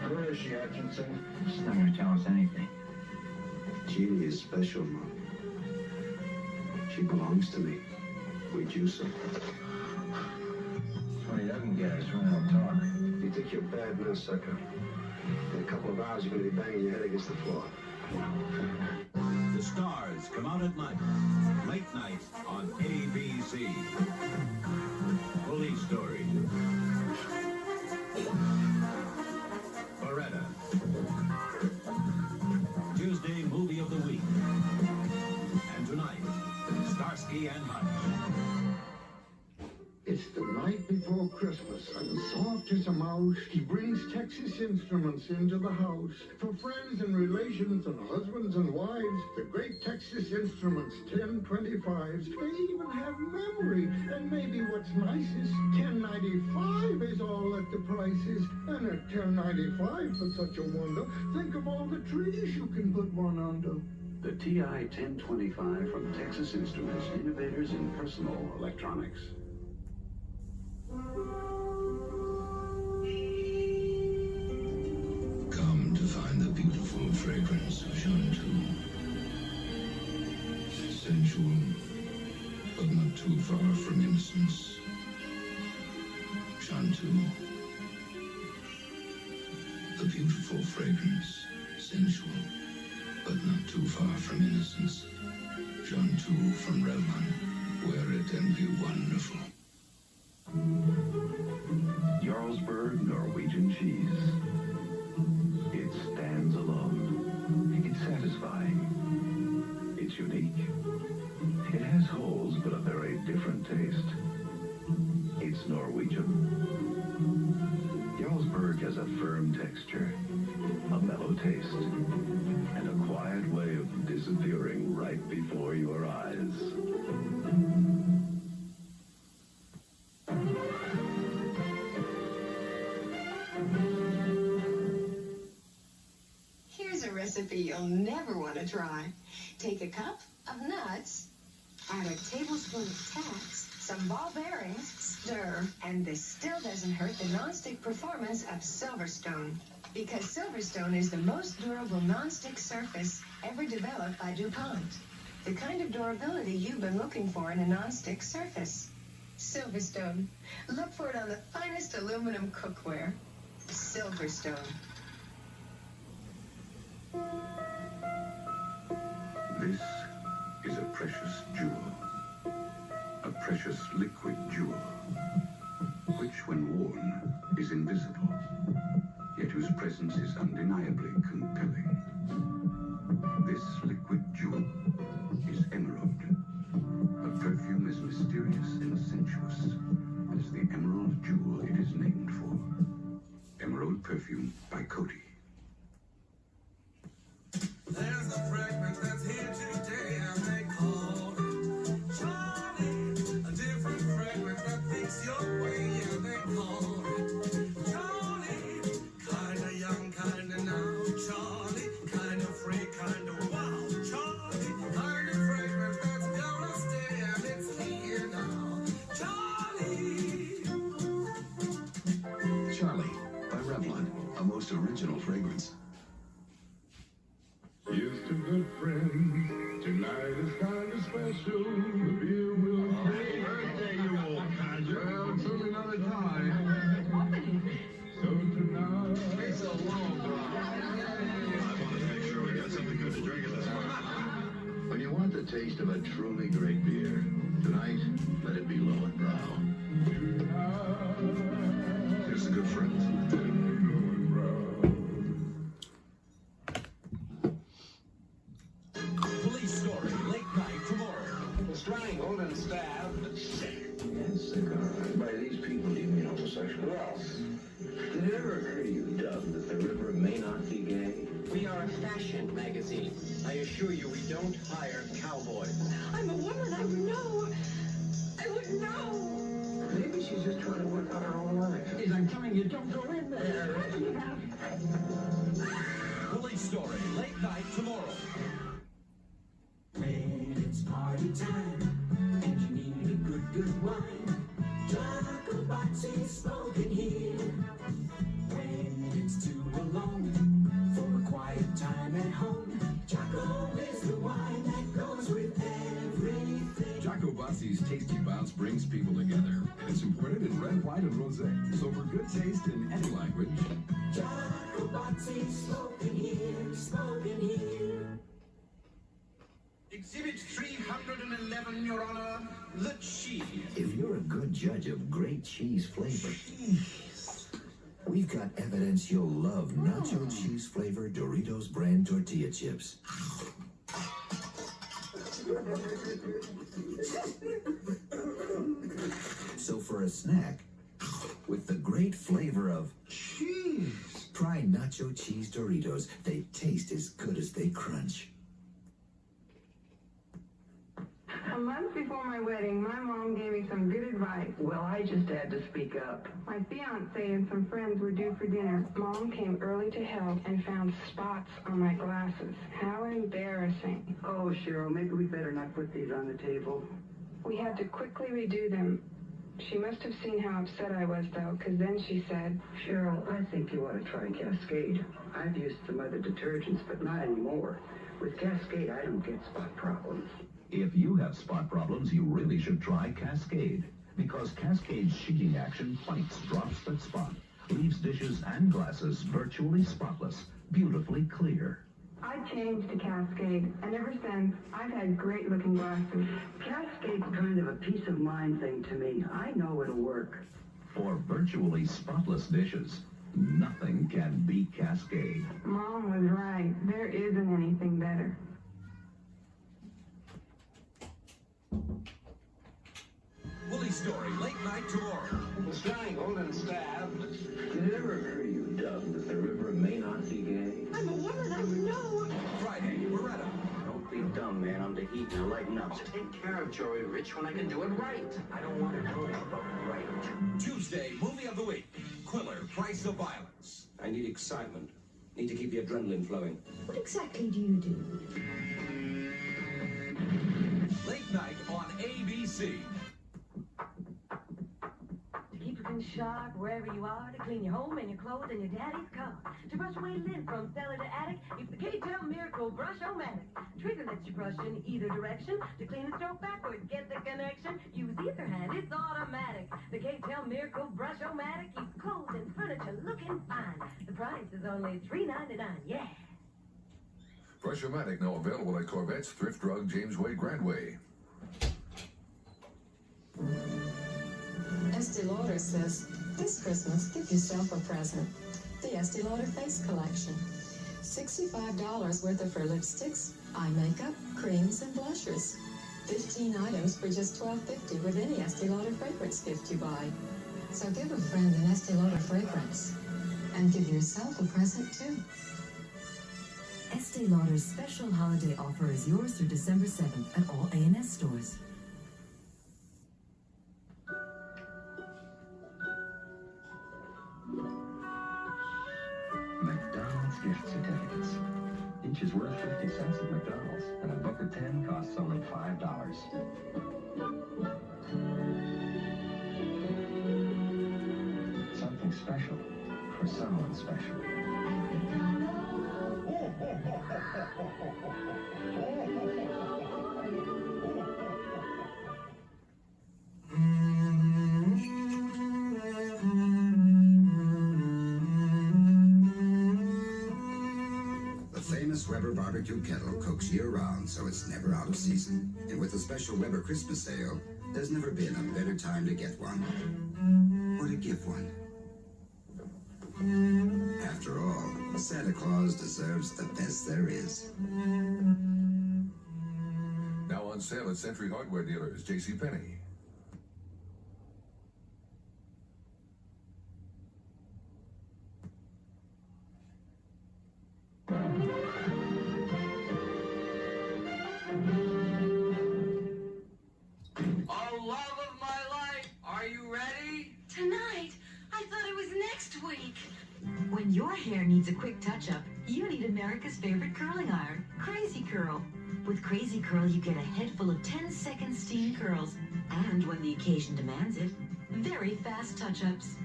Where is she, Atkinson? She's not going to tell us anything. Jeannie is special, Mom. She belongs to me. We juice her. What he doesn't get is when he'll talk. You think you're bad now, sucker? In a couple of hours, you're going to be banging your head against the floor. The stars come out at night. Late night on ABC. Police Story. Beretta. Tuesday movie of the week. And tonight, Starsky and Hutch. It's the night before Christmas, and soft as a mouse, he brings Texas Instruments into the house. For friends and relations and husbands and wives, the great Texas Instruments 1025s, they even have memory. And maybe what's nicest, 1095 is all that the price is. And at 1095 for such a wonder, think of all the trees you can put one under. The TI 1025 from Texas Instruments, innovators in personal electronics. Come to find the beautiful fragrance of Chantu. Sensual, but not too far from innocence. Chantu. The beautiful fragrance, sensual, but not too far from innocence. Chantu from Revlon. Wear it and be wonderful. Jarlsberg Norwegian cheese. It stands alone. It's satisfying. It's unique. It has holes, but a very different taste. It's Norwegian. Jarlsberg has a firm texture, a mellow taste, and a quiet way of disappearing right before your eyes. Here's a recipe you'll never want to try. Take a cup of nuts, add a tablespoon of Tax, some ball bearings, stir, and this still doesn't hurt the nonstick performance of Silverstone. Because Silverstone is the most durable nonstick surface ever developed by DuPont. The kind of durability you've been looking for in a nonstick surface. Silverstone. Look for it on the finest aluminum cookware. Silverstone. This is a precious jewel. A precious liquid jewel. Which, when worn, is invisible, yet whose presence is undeniably compelling. This liquid jewel is emerald. A perfume as mysterious and sensuous as the emerald jewel it is named for. Emerald Perfume by Coty. There's a fragrance that's here today, and they call it Charlie. A different fragrance that thinks your way, and they call it Charlie. Kinda young, kinda now, Charlie. Kinda free, kinda wow, Charlie. Kind of fragrance that's gonna stay, and it's here now, Charlie. Charlie by Revlon, a most original fragrance. Here's to good friends Tonight is kind of special. The beer will Happy birthday, you old codger. Well, it's only another time. So tonight. It's a long drive. I want to make sure we got something good to drink at this one. When you want the taste of a truly great beer, tonight, let it be Lowenbrow. Here's some good friends. Police story, late night tomorrow. Strangled and stabbed. Yes, by these people, do you mean homosexual? Yes. Did it ever occur to you, Doug, that the river may not be gay? We are a fashion magazine. I assure you, we don't hire cowboys. I'm a woman. I would know. I would know. Maybe she's just trying to work out her own life. Please, I'm telling you, don't go in there. Police story, late night tomorrow. When it's party time and you need a good wine, Jocko Box is spoken here. When it's too alone for a quiet time at home, Jocko is the wine that goes with everything. Jocko Bossi's Tasty Bounce brings people together, and it's imported in red, white, and rosé. So for good taste in any language, Jocko Box is spoken here, spoken here. Exhibit 311, Your Honor, the cheese. If you're a good judge of great cheese flavor, we've got evidence you'll love nacho cheese flavor Doritos brand tortilla chips. So for a snack, with the great flavor of cheese, try nacho cheese Doritos. They taste as good as they crunch. A month before my wedding, my mom gave me some good advice. Well, I just had to speak up. My fiance and some friends were due for dinner. Mom came early to help and found spots on my glasses. How embarrassing. Oh, Cheryl, maybe we better not put these on the table. We had to quickly redo them. She must have seen how upset I was, though, because then she said, Cheryl, I think you ought to try Cascade. I've used some other detergents, but not anymore. With Cascade, I don't get spot problems. If you have spot problems, you really should try Cascade. Because Cascade's sheeting action fights drops that spot, leaves dishes and glasses virtually spotless, beautifully clear. I changed to Cascade, and ever since, I've had great-looking glasses. Cascade's kind of a peace of mind thing to me. I know it'll work. For virtually spotless dishes, nothing can beat Cascade. Mom was right. There isn't anything better. Police story, late night tomorrow. Strangled and stabbed. Did it ever occur to you, Doug, that the river may not be gay? I'm a woman. I would know. Friday, Beretta. Don't be dumb, man. I'm the heat. Now lighten up. Take care of Joey Rich when I can do it right. I don't want to know about right. Tuesday, movie of the week. Quiller, Price of Violence. I need excitement. Need to keep the adrenaline flowing. What exactly do you do? Late night on ABC. Keep looking sharp wherever you are, to clean your home and your clothes and your daddy's car. To brush away lint from cellar to attic, it's the K-Tel Miracle Brush-O-Matic. Trigger lets you brush in either direction. To clean and stroke backwards, get the connection. Use either hand, it's automatic. The K-Tel Miracle Brush-O-Matic keeps clothes and furniture looking fine. The price is only $3.99, yeah. Brush-O-Matic now available at Corvette's, Thrift Drug, James Way, Grandway. Estee Lauder says, this Christmas, give yourself a present. The Estee Lauder Face Collection. $65 worth of her lipsticks, eye makeup, creams, and blushers. 15 items for just $12.50 with any Estee Lauder fragrance gift you buy. So give a friend an Estee Lauder fragrance. And give yourself a present, too. Estee Lauder's special holiday offer is yours through December 7th at all A&S stores. McDonald's gift certificates. Each is worth 50 cents at McDonald's, and a book of 10 costs only $5. Something special for someone special. famous Weber barbecue kettle cooks year-round, so it's never out of season. And with a special Weber Christmas sale, there's never been a better time to get one. Or to give one. After all, Santa Claus deserves the best there is. Now on sale at Century Hardware Dealers, JCPenney. Oh, love of my life, are you ready? Tonight? I thought it was next week. When your hair needs a quick touch-up, you need America's favorite curling iron, Crazy Curl. With Crazy Curl, you get a head full of 10-second steam curls. And when the occasion demands it, very fast touch-ups.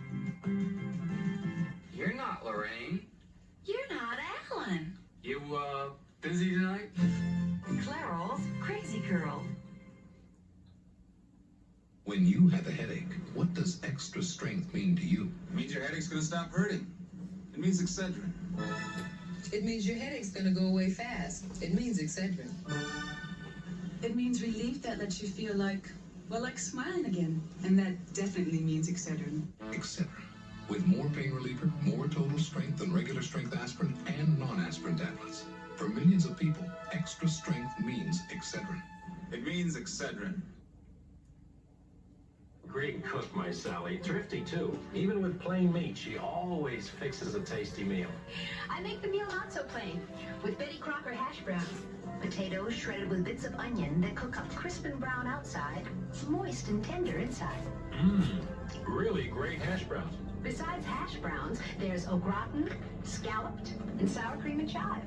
You're not Lorraine. You're not Alan. You, busy tonight? Clairol's Crazy Curl. When you have a headache, what does extra strength mean to you? It means your headache's gonna stop hurting. It means Excedrin. It means your headache's gonna go away fast. It means Excedrin. It means relief that lets you feel like smiling again. And that definitely means Excedrin. Excedrin. With more pain reliever, more total strength than regular strength aspirin and non-aspirin tablets. For millions of people, extra strength means Excedrin. It means Excedrin. Great cook, my Sally. Thrifty, too. Even with plain meat, she always fixes a tasty meal. I make the meal not so plain, with Betty Crocker hash browns. Potatoes shredded with bits of onion that cook up crisp and brown outside, moist and tender inside. Mmm, really great hash browns. Besides hash browns, there's au gratin, scalloped, and sour cream and chive.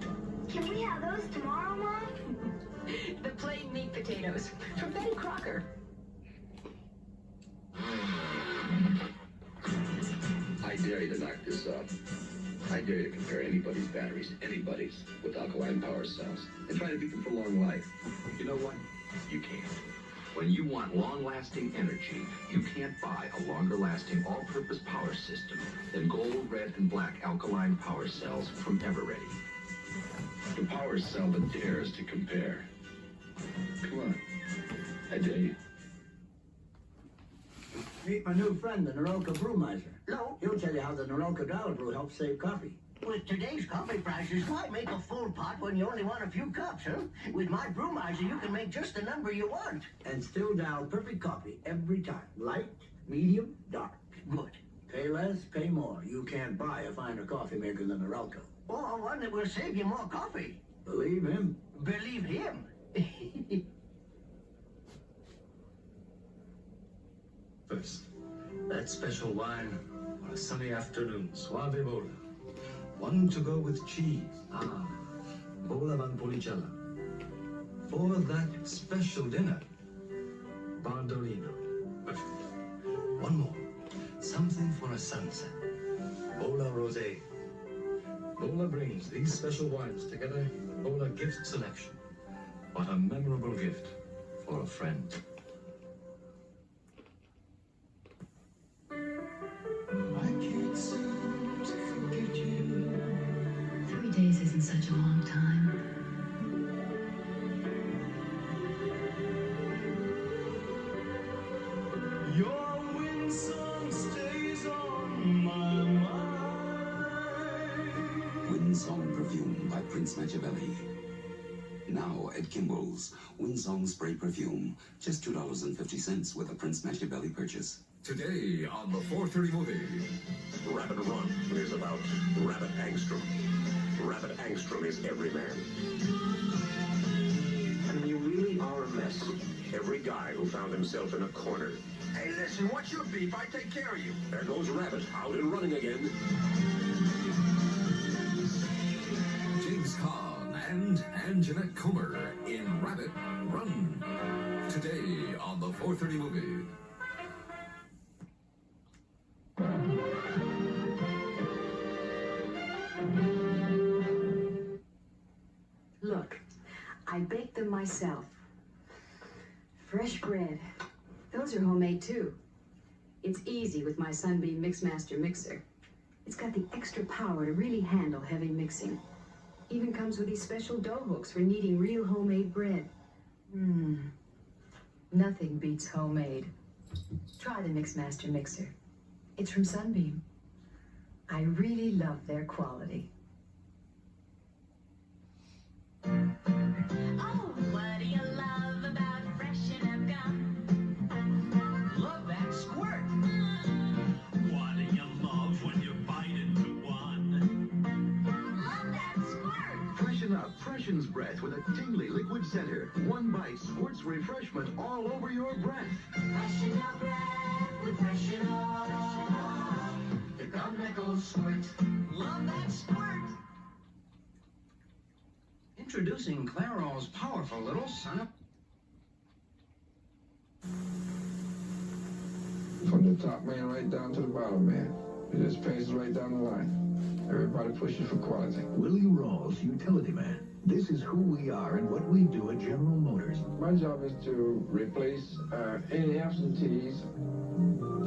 Can we have those tomorrow, Mom? The plain meat potatoes from Betty Crocker. I dare you to knock this up. I dare you to compare anybody's batteries, anybody's, with alkaline power cells, and try to beat them for long life. You know what? You can't. When you want long-lasting energy, you can't buy a longer-lasting all-purpose power system than gold, red, and black alkaline power cells from Everready. The power cell that dares to compare. Come on. I dare you. Meet my new friend, the Naroka Brewmiser. No. He'll tell you how the Naroka Dollar Brew helps save coffee. With today's coffee prices, why make a full pot when you only want a few cups, huh? With my Brewmiser, you can make just the number you want. And still dial perfect coffee every time. Light, medium, dark. Good. Pay less, pay more. You can't buy a finer coffee maker than Naroka. Or one that will save you more coffee. Believe him. Believe him. First, that special wine on a sunny afternoon, Suave Bola. One to go with cheese. Ah, Bola Van Policella. For that special dinner, Bardolino. Perfect. One more. Something for a sunset. Bola Rosé. Bola brings these special wines together in the Bola gift selection. What a memorable gift for a friend. I can't seem to forget you. 3 days isn't such a long time. Your wind song stays on my mind. Windsong Perfume by Prince Machiavelli. Now at Kimball's, Windsong Spray Perfume, just $2.50 with a Prince Machiavelli purchase. Today on the 4:30 movie. Rabbit Run is about Rabbit Angstrom. Rabbit Angstrom is every man. And you really are a mess. Every guy who found himself in a corner. Hey, listen, what's your beef? I take care of you. There goes Rabbit, out and running again. James Caan and Anjanette Comer in Rabbit Run. Today on the 4:30 movie. Look, I baked them myself. Fresh bread. Those are homemade too. It's easy with my Sunbeam Mixmaster mixer. It's got the extra power to really handle heavy mixing. Even comes with these special dough hooks for kneading real homemade bread. Nothing beats homemade. Try the Mixmaster mixer. It's from Sunbeam. I really love their quality. Oh, what do you love about Freshen Up gum? Love that squirt. What do you love when you bite into one? Love that squirt. Freshen Up freshens breath with a tingly liquid center. One bite squirts refreshment all over your breath. Freshen Up breath with Freshen Up. The gum that goes squirt. Love that squirt. Introducing Clairol's powerful little son of... From the top man right down to the bottom man. It just pastes right down the line. Everybody pushes for quality. Willie Rawls, utility man. This is who we are and what we do at General Motors. My job is to replace any absentees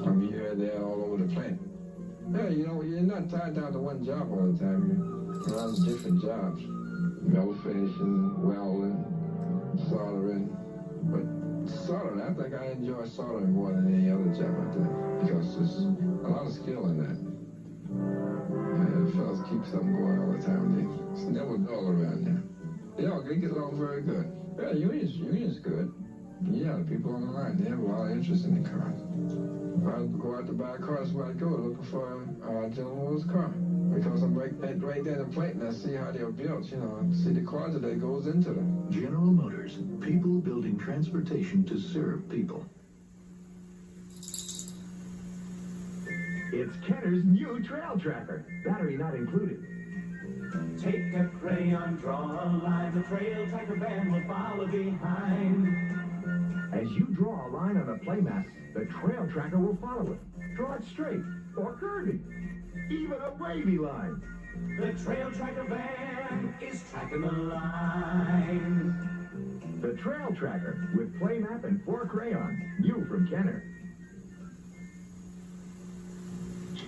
from here, there, all over the plant. Yeah, you know, you're not tied down to one job all the time. You're around different jobs. Metal finishing, welding, soldering. But soldering, I think I enjoy soldering more than any other job out there because there's a lot of skill in that. And the fellas keep something going all the time. It's never dull around there. They get along very good. Yeah, union's good. Yeah, the people on the line, they have a lot of interest in the cars. If I go out to buy a car, that's where I go, looking for a General Motors car. Because I'm right there in the plant and I see how they're built, you know, and see the quality that goes into them. General Motors, people building transportation to serve people. It's Kenner's new Trail Tracker. Battery not included. Take a crayon, draw a line. The Trail Tracker band will follow behind. As you draw a line on a playmat, the Trail Tracker will follow it. Draw it straight or curvy, even a wavy line. The Trail Tracker band is tracking the line. The Trail Tracker with play map and 4 crayons. New from Kenner.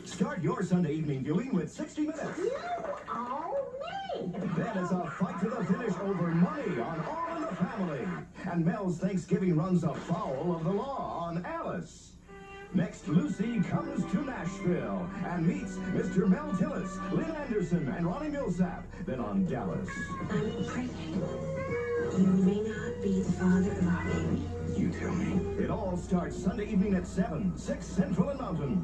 Start your Sunday evening viewing with 60 Minutes. You owe me! Then it's a fight to the finish over money on All in the Family. And Mel's Thanksgiving runs afoul of the law on Alice. Next, Lucy comes to Nashville and meets Mr. Mel Tillis, Lynn Anderson, and Ronnie Millsap. Then on Dallas. I'm pregnant. You may not be the father of our baby. You tell me. It all starts Sunday evening at 7, 6 Central and Mountain.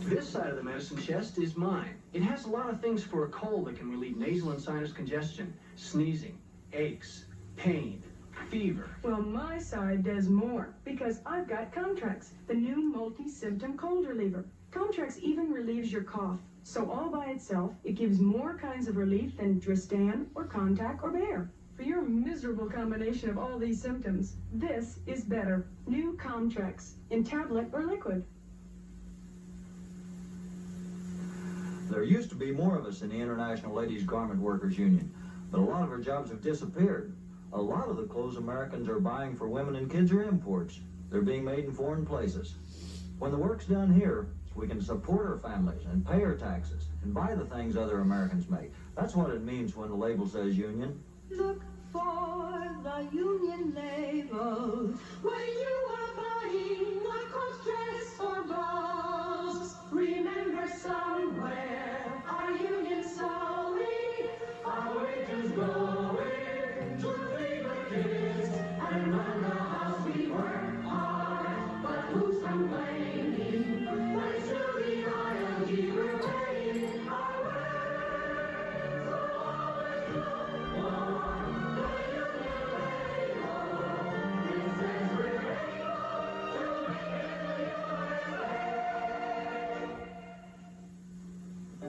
This side of the medicine chest is mine. It has a lot of things for a cold that can relieve nasal and sinus congestion, sneezing, aches, pain, fever. Well, my side does more, because I've got Comtrex, the new multi-symptom cold reliever. Comtrex even relieves your cough. So all by itself, it gives more kinds of relief than Dristan or Contac or Bayer. For your miserable combination of all these symptoms, this is better. New Comtrex, in tablet or liquid. There used to be more of us in the International Ladies Garment Workers Union, but a lot of our jobs have disappeared. A lot of the clothes Americans are buying for women and kids are imports. They're being made in foreign places. When the work's done here, we can support our families and pay our taxes and buy the things other Americans make. That's what it means when the label says union. Look for the union label when you are buying a coat dress or blouse. Remember somewhere our union sewing, our wages going to feed the kids and run the house. We work hard, but who's complaining? Thanks to the ILG we're paying our wages, so always look for the union label. It says we're able to make it in the USA.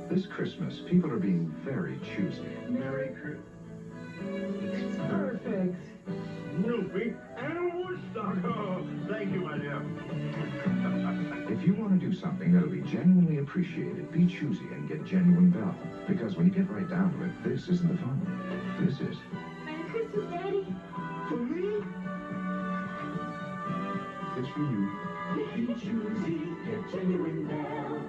This Christmas, people are being very choosy. Merry Christmas. Perfect. Snoopy and Woodstock. Oh, thank you, my dear. If you want to do something that'll be genuinely appreciated, be choosy and get genuine Bell. Because when you get right down to it, this isn't the phone. This is... Merry Christmas, Daddy. For me? just for you. If you choose E, get genuine Bell.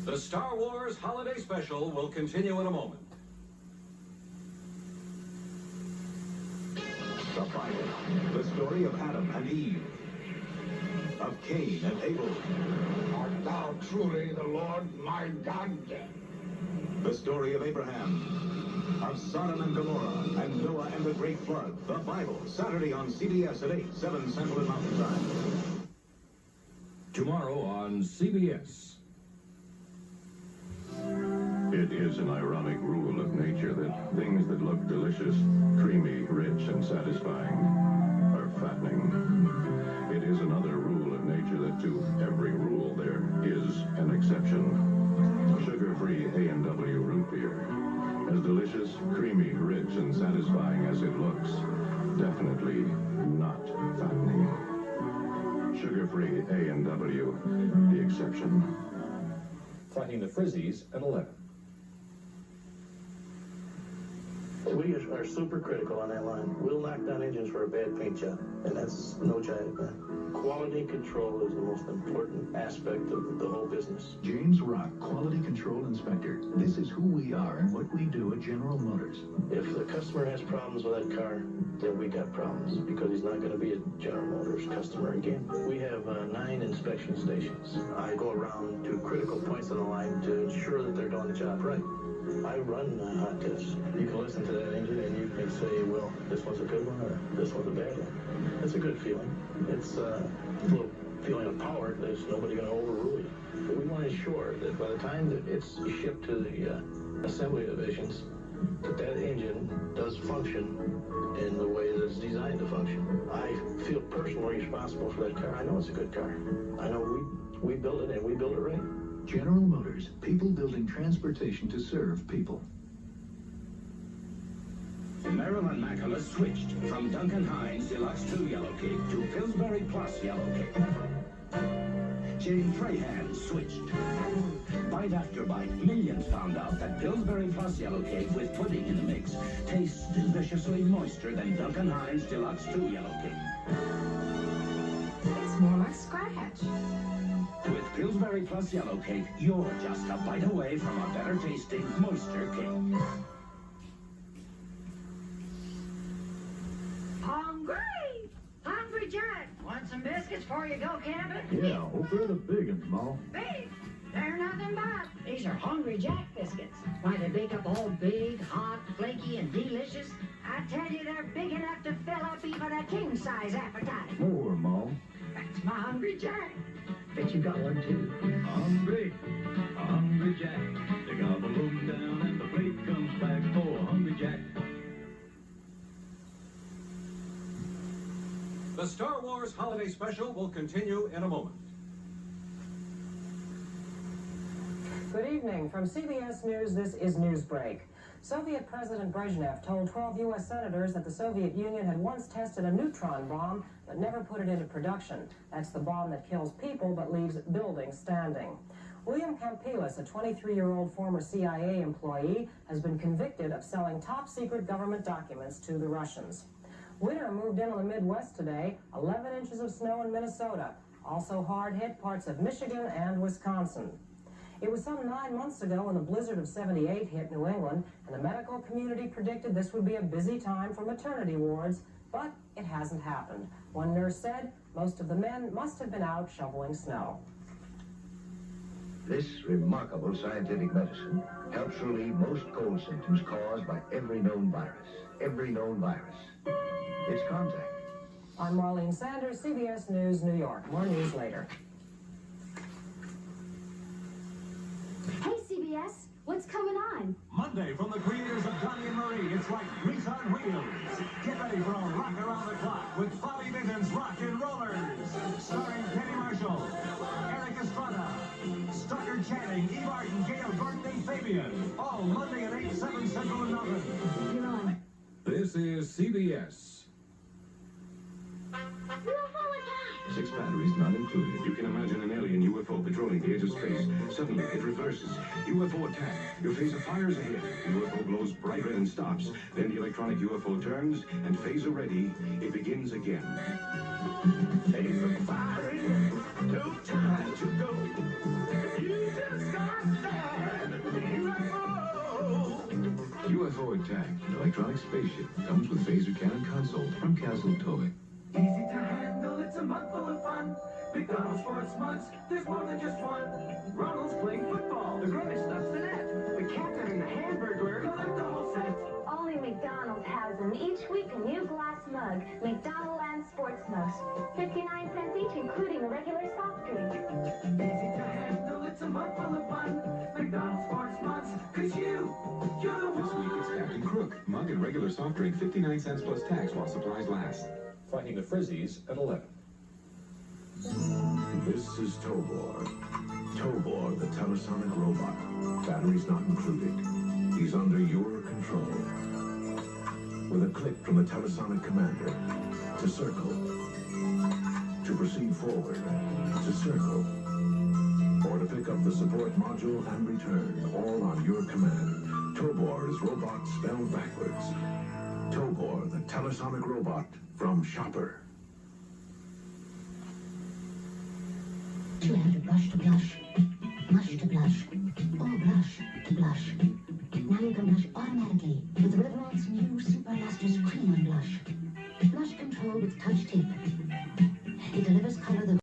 The Star Wars Holiday Special will continue in a moment. The Bible, the story of Adam and Eve, of Cain and Abel. Art thou truly the Lord my God? The story of Abraham, of Sodom and Gomorrah, and Noah and the Great Flood. The Bible, Saturday on CBS at 8, 7 Central and Mountain Time. Tomorrow on CBS. It is an ironic rule of nature that things that look delicious, creamy, rich, and satisfying are fattening. It is another rule of nature that to every rule there is an exception. Sugar-free A&W root beer. As delicious, creamy, rich, and satisfying as it looks, definitely not fattening. Sugar-free A&W, the exception. Fighting the Frizzies at 11. We are super critical on that line. We'll knock down engines for a bad paint job, and that's no jive, man. Quality control is the most important aspect of the whole business. James Rock, Quality Control Inspector. This is who we are and what we do at General Motors. If the customer has problems with that car, then we got problems, because he's not going to be a General Motors customer again. We have 9 inspection stations. I go around to critical points on the line to ensure that they're doing the job right. I run hot tests. You can listen to that engine and you can say, well, this one's a good one or this one's a bad one. It's a good feeling. It's a little feeling of power. There's nobody going to overrule you. But we want to ensure that by the time that it's shipped to the assembly divisions, that engine does function in the way that it's designed to function. I feel personally responsible for that car. I know it's a good car. I know we built it and we built it right. General Motors, people building transportation to serve people. Marilyn Macculus switched from Duncan Hines Deluxe 2 Yellow Cake to Pillsbury Plus Yellow Cake. Jane Trahan switched. Bite after bite, millions found out that Pillsbury Plus Yellow Cake with pudding in the mix tastes deliciously moister than Duncan Hines Deluxe 2 Yellow Cake. It's more like Scratch. With Pillsbury Plus Yellow Cake, you're just a bite away from a better tasting, moister cake. Hungry! Hungry Jack! Want some biscuits before you go camping? Yeah, hope they're the big ones, Ma. Big! They're nothing but. These are Hungry Jack biscuits. Why, they bake up all big, hot, flaky, and delicious. I tell you, they're big enough to fill up even a king-size appetite. More, Ma. That's my Hungry Jack. Bet you got one, too. Hungry, Hungry Jack. They gobble them down and the plate comes back for Hungry Jack. The Star Wars Holiday Special will continue in a moment. Good evening. From CBS News, this is Newsbreak. Soviet President Brezhnev told 12 U.S. senators that the Soviet Union had once tested a neutron bomb but never put it into production. That's the bomb that kills people but leaves buildings standing. William Campilas, a 23-year-old former CIA employee, has been convicted of selling top-secret government documents to the Russians. Winter moved in on the Midwest today, 11 inches of snow in Minnesota. Also hard-hit parts of Michigan and Wisconsin. It was some 9 months ago when the blizzard of 78 hit New England, and the medical community predicted this would be a busy time for maternity wards, but it hasn't happened. One nurse said most of the men must have been out shoveling snow. This remarkable scientific medicine helps relieve most cold symptoms caused by every known virus. Every known virus. It's Contact. I'm Marlene Sanders, CBS News, New York. More news later. Hey, CBS, what's coming on? Monday from the creators of Donnie and Marie, it's like Grease on Wheels. Get ready for a rock around the clock with Bobby Vinton's Rock and Rollers, starring Penny Marshall, Eric Estrada, Stucker Channing, Eve Arden, Gail Gordon, and Fabian. All Monday at 8, 7 Central and Mountain. You're on. This is CBS. No, 6 batteries not included. You can imagine an alien UFO patrolling the edge of space. Suddenly, it reverses. UFO attack. Your phaser fires ahead. The UFO glows bright red and stops. Then the electronic UFO turns, and phaser ready, it begins again. Phaser firing, no time to go. You just got started, UFO. UFO attack. An electronic spaceship comes with phaser cannon console from Castle Toy. Easy to handle, it's a month full of fun. McDonald's Sports Months, there's more than just one. Ronald's playing football, the Grimace stuffs the net. The cat having the Hamburglar, collect the whole set. Only McDonald's has them. Each week a new glass mug. McDonaldland Sports Mugs. 59 cents each, including a regular soft drink. Easy to handle, it's a month full of fun. McDonald's Sports Months, 'cause you're the one. This week it's Captain Crook. Mug and regular soft drink, 59 cents plus tax while supplies last. Fighting the Frizzies at 11. This is Tobor. Tobor, the Telesonic robot. Batteries not included. He's under your control. With a click from the Telesonic commander, to circle. To proceed forward, to circle. Or to pick up the support module and return, all on your command. Tobor is robot spelled backwards. Tobor, the Telesonic robot from Shopper. You have to brush to blush, mush to blush, or blush to blush. Now you can blush automatically with Revlon's new Super Lustrous Cream on Blush. Blush control with touch tip. It delivers color that